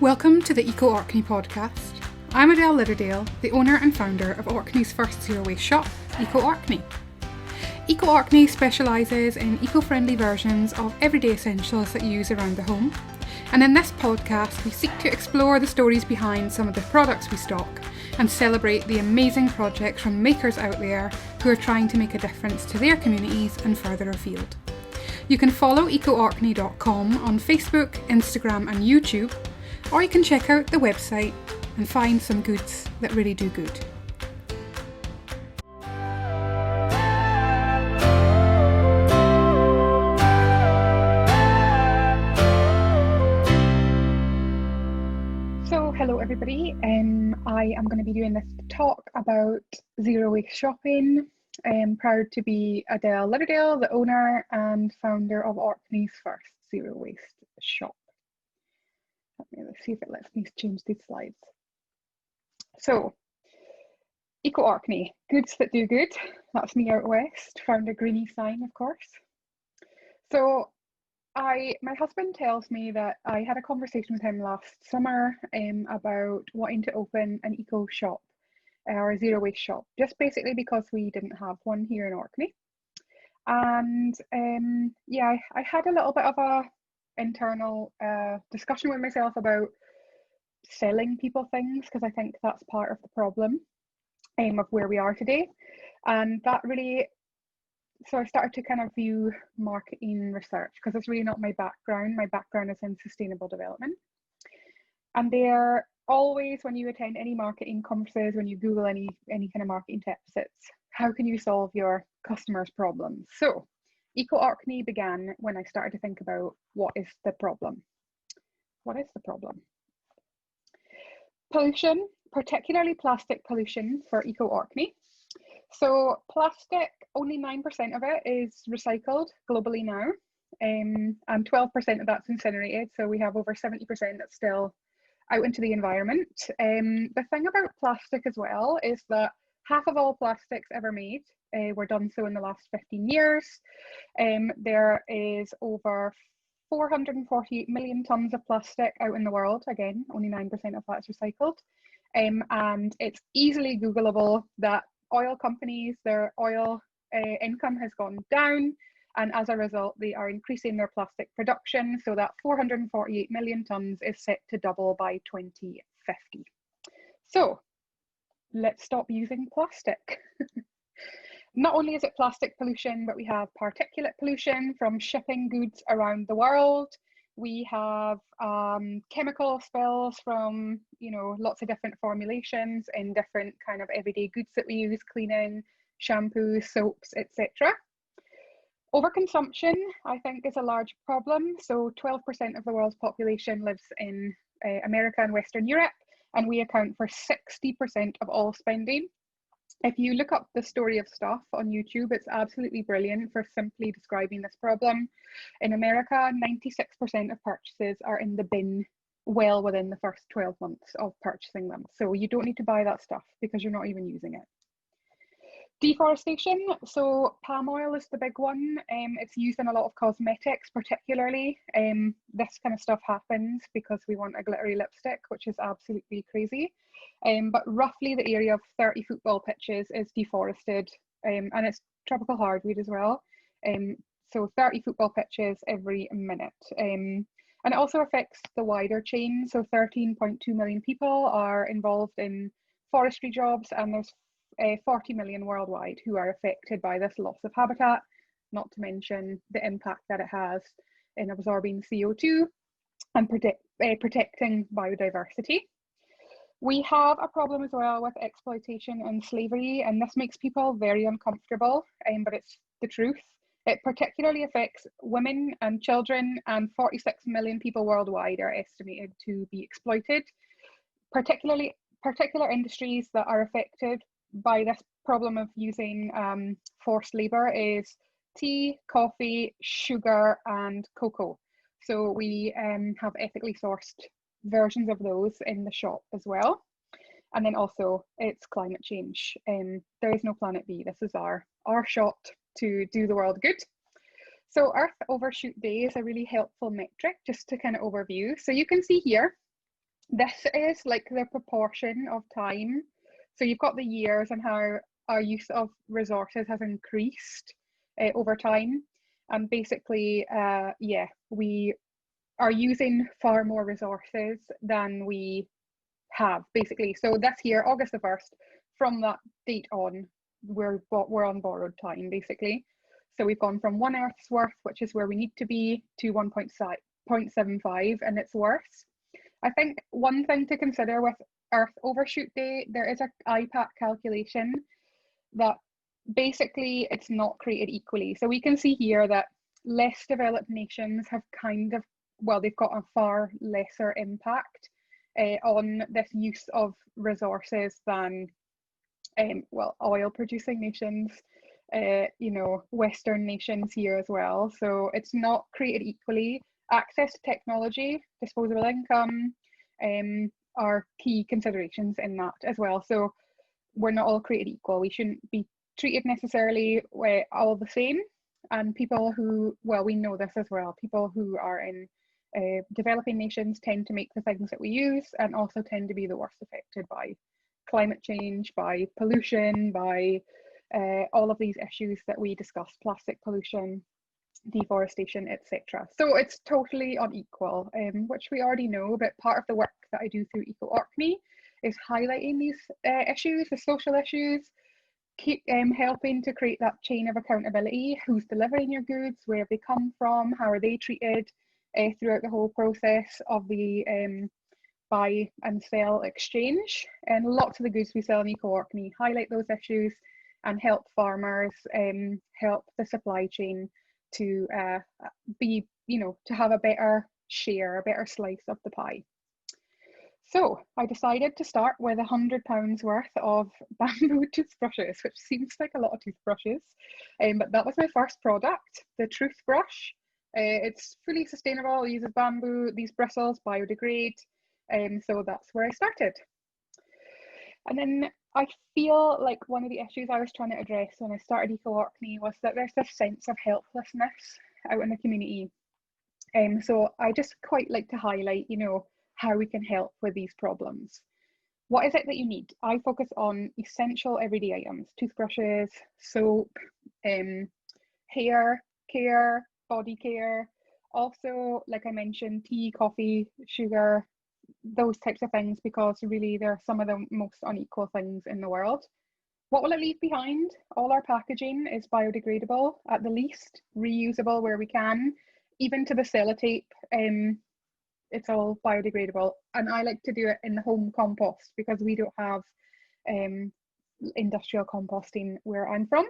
Welcome to the Eco Orkney podcast. I'm Adele Litterdale, the owner and founder of Orkney's first zero waste shop, Eco Orkney. Eco Orkney specialises in eco-friendly versions of everyday essentials that you use around the home. And in this podcast, we seek to explore the stories behind some of the products we stock and celebrate the amazing projects from makers out there who are trying to make a difference to their communities and further afield. You can follow ecoarkney.com on Facebook, Instagram and YouTube, or you can check out the website and find some goods that really do good. So hello everybody, I am going to be doing this talk about zero waste shopping. I'm proud to be Adele Litterdale, the owner and founder of Orkney's first zero waste shop. Let's see if it lets me change these slides. So, Eco Orkney, goods that do good. That's me out west, found a greeny sign, of course. So, my husband tells me that I had a conversation with him last summer about wanting to open an eco shop or a zero waste shop, just basically because we didn't have one here in Orkney. And yeah, I had a little bit of a internal discussion with myself about selling people things, because I think that's part of the problem of where we are today. And that really, so I started to kind of view marketing research, because it's really not my background. My background is in sustainable development. And they're always, when you attend any marketing conferences, when you Google any kind of marketing tips, it's how can you solve your customers' problems? So Eco Orkney began when I started to think about what is the problem. What is the problem? Pollution, particularly plastic pollution for Eco Orkney. So plastic, only 9% of it is recycled globally now, and 12% of that's incinerated. So we have over 70% that's still out into the environment. The thing about plastic as well is that half of all plastics ever made were done so in the last 15 years. There is over 448 million tons of plastic out in the world. Again, only 9% of that is recycled. And it's easily Googleable that oil companies, their oil income has gone down. And as a result, they are increasing their plastic production, so that 448 million tons is set to double by 2050. So let's stop using plastic. Not only is it plastic pollution, but we have particulate pollution from shipping goods around the world. We have chemical spills from, lots of different formulations in different kind of everyday goods that we use, cleaning, shampoos, soaps, etc. Overconsumption, I think, is a large problem. So 12% of the world's population lives in America and Western Europe, and we account for 60% of all spending. If you look up the story of stuff on YouTube, it's absolutely brilliant for simply describing this problem. In America, 96% of purchases are in the bin well within the first 12 months of purchasing them. So you don't need to buy that stuff because you're not even using it. Deforestation, so palm oil is the big one. It's used in a lot of cosmetics, particularly. This kind of stuff happens because we want a glittery lipstick, which is absolutely crazy. But roughly the area of 30 football pitches is deforested, and it's tropical hardwood as well. So 30 football pitches every minute. And it also affects the wider chain. So 13.2 million people are involved in forestry jobs, and there's 40 million worldwide who are affected by this loss of habitat, not to mention the impact that it has in absorbing CO2 and protecting biodiversity. We have a problem as well with exploitation and slavery, and this makes people very uncomfortable, but it's the truth. It particularly affects women and children, and 46 million people worldwide are estimated to be exploited. Particular industries that are affected by this problem of using forced labour is tea, coffee, sugar and cocoa. So we have ethically sourced versions of those in the shop as well. And then also it's climate change. There is no planet B. This is our shot to do the world good. So Earth Overshoot Day is a really helpful metric just to kind of overview. So you can see here This is like the proportion of time. So you've got the years and how our use of resources has increased over time. And basically, yeah, we are using far more resources than we have, basically. So this year, August the 1st, from that date on, we're on borrowed time, basically. So we've gone from 1 Earth's worth, which is where we need to be, to 1.75, and it's worse. I think one thing to consider with Earth Overshoot Day, there is a IPAC calculation that basically it's not created equally. So we can see here that less developed nations have kind of, well, they've got a far lesser impact on this use of resources than, well, oil producing nations, you know, Western nations here as well. So it's not created equally. Access to technology, disposable income, are key considerations in that as well. So we're not all created equal. We shouldn't be treated necessarily all the same. And people who, well, we know this as well, people who are in developing nations tend to make the things that we use and also tend to be the worst affected by climate change, by pollution, by all of these issues that we discussed, plastic pollution, deforestation, etc. So it's totally unequal, which we already know, but part of the work that I do through Eco Orkney is highlighting these issues, the social issues, keep helping to create that chain of accountability. Who's delivering your goods? Where have they come from? How are they treated throughout the whole process of the buy and sell exchange? And lots of the goods we sell in Eco Orkney highlight those issues and help farmers, help the supply chain to be, you know, to have a better share, a better slice of the pie. So I decided to start with £100 worth of bamboo toothbrushes, which seems like a lot of toothbrushes, but that was my first product, the Truth Brush. It's fully sustainable, it uses bamboo, these bristles biodegrade, so that's where I started. And then I feel like one of the issues I was trying to address when I started Eco Orkney was that there's this sense of helplessness out in the community. So I just quite like to highlight, you know, how we can help with these problems. What is it that you need? I focus on essential everyday items, toothbrushes, soap, hair care, body care. Also, like I mentioned, tea, coffee, sugar, those types of things, because really they're some of the most unequal things in the world. What will it leave behind? All our packaging is biodegradable at the least, reusable where we can, even to the sellotape. It's all biodegradable, and I like to do it in the home compost because we don't have industrial composting where I'm from.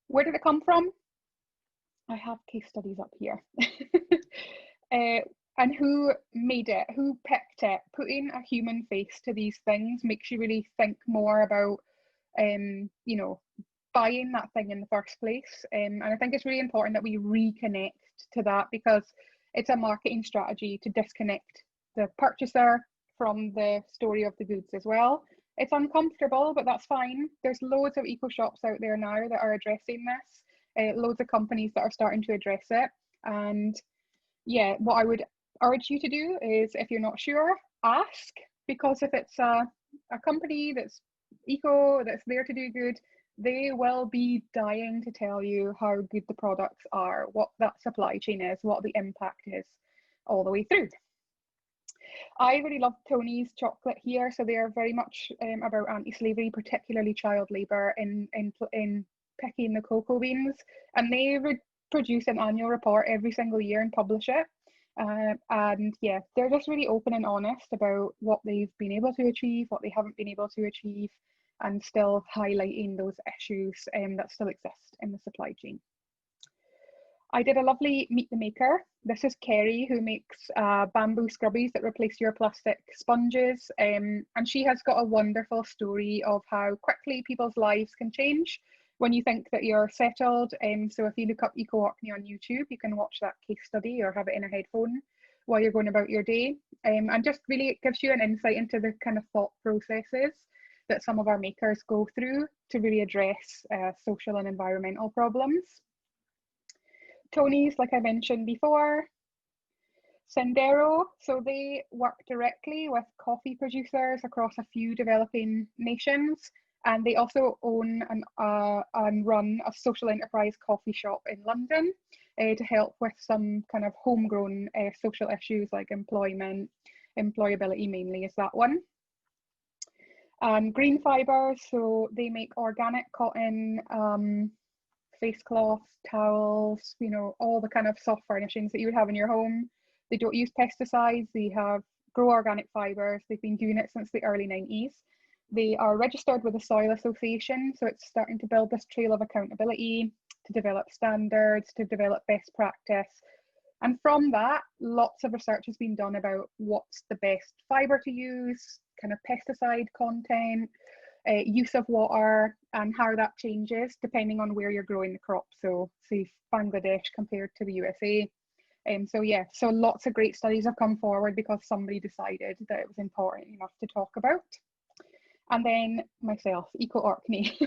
Where did it come from? I have case studies up here. And who made it, who picked it? Putting a human face to these things makes you really think more about, you know, buying that thing in the first place. And I think it's really important that we reconnect to that, because it's a marketing strategy to disconnect the purchaser from the story of the goods as well. It's uncomfortable, but that's fine. There's loads of eco shops out there now that are addressing this, loads of companies that are starting to address it. And yeah, what I would urge you to do is, if you're not sure, ask, because if it's a company that's eco, that's there to do good, they will be dying to tell you how good the products are, what that supply chain is, what the impact is all the way through. I really love Tony's chocolate here. So they are very much about anti-slavery, particularly child labour in picking the cocoa beans, and they produce an annual report every single year and publish it. And yeah, they're just really open and honest about what they've been able to achieve, what they haven't been able to achieve, and still highlighting those issues that still exist in the supply chain. I did a lovely Meet the Maker. This is Kerry, who makes bamboo scrubbies that replace your plastic sponges. And she has got a wonderful story of how quickly people's lives can change when you think that you're settled. So if you look up Eco Orkney on YouTube, you can watch that case study or have it in a headphone while you're going about your day. And just really it gives you an insight into the kind of thought processes that some of our makers go through to really address social and environmental problems. Tony's, like I mentioned before. Sendero, so they work directly with coffee producers across a few developing nations, and they also own and run a social enterprise coffee shop in London to help with some kind of homegrown social issues like employment, employability mainly is that one. Green fibres, so they make organic cotton, face cloths, towels, you know, all the kind of soft furnishings that you would have in your home. They don't use pesticides, they grow organic fibres, they've been doing it since the early 90s. They are registered with the Soil Association, so it's starting to build this trail of accountability, to develop standards, to develop best practice. And from that, lots of research has been done about what's the best fibre to use, kind of pesticide content, use of water, and how that changes depending on where you're growing the crop. So say Bangladesh compared to the USA. So yeah, so lots of great studies have come forward because somebody decided that it was important enough to talk about. And then myself, Eco Orkney.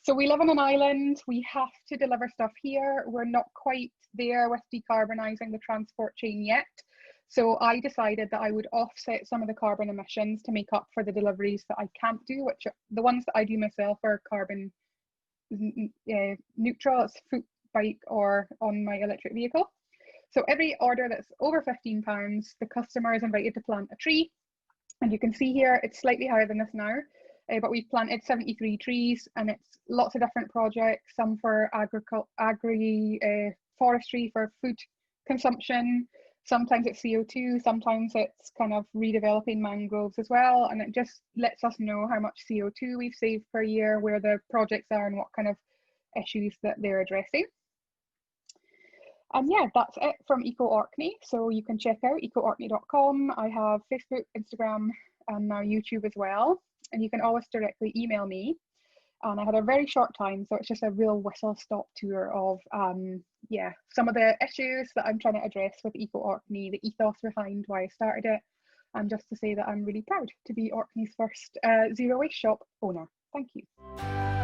So we live on an island, we have to deliver stuff here. We're not quite there with decarbonising the transport chain yet. So I decided that I would offset some of the carbon emissions to make up for the deliveries that I can't do, which are, the ones that I do myself are carbon neutral, it's foot, bike, or on my electric vehicle. So every order that's over £15, the customer is invited to plant a tree. And you can see here, it's slightly higher than this now, but we've planted 73 trees, and it's lots of different projects, some for forestry for food consumption, sometimes it's CO2, sometimes it's kind of redeveloping mangroves as well, and it just lets us know how much CO2 we've saved per year, where the projects are and what kind of issues that they're addressing. And yeah, that's it from Eco Orkney. So you can check out ecoarkney.com. I have Facebook, Instagram, and now YouTube as well. And you can always directly email me. And I had a very short time, so it's just a real whistle-stop tour of yeah, some of the issues that I'm trying to address with Eco Orkney, the ethos behind why I started it, and just to say that I'm really proud to be Orkney's first zero waste shop owner. Thank you.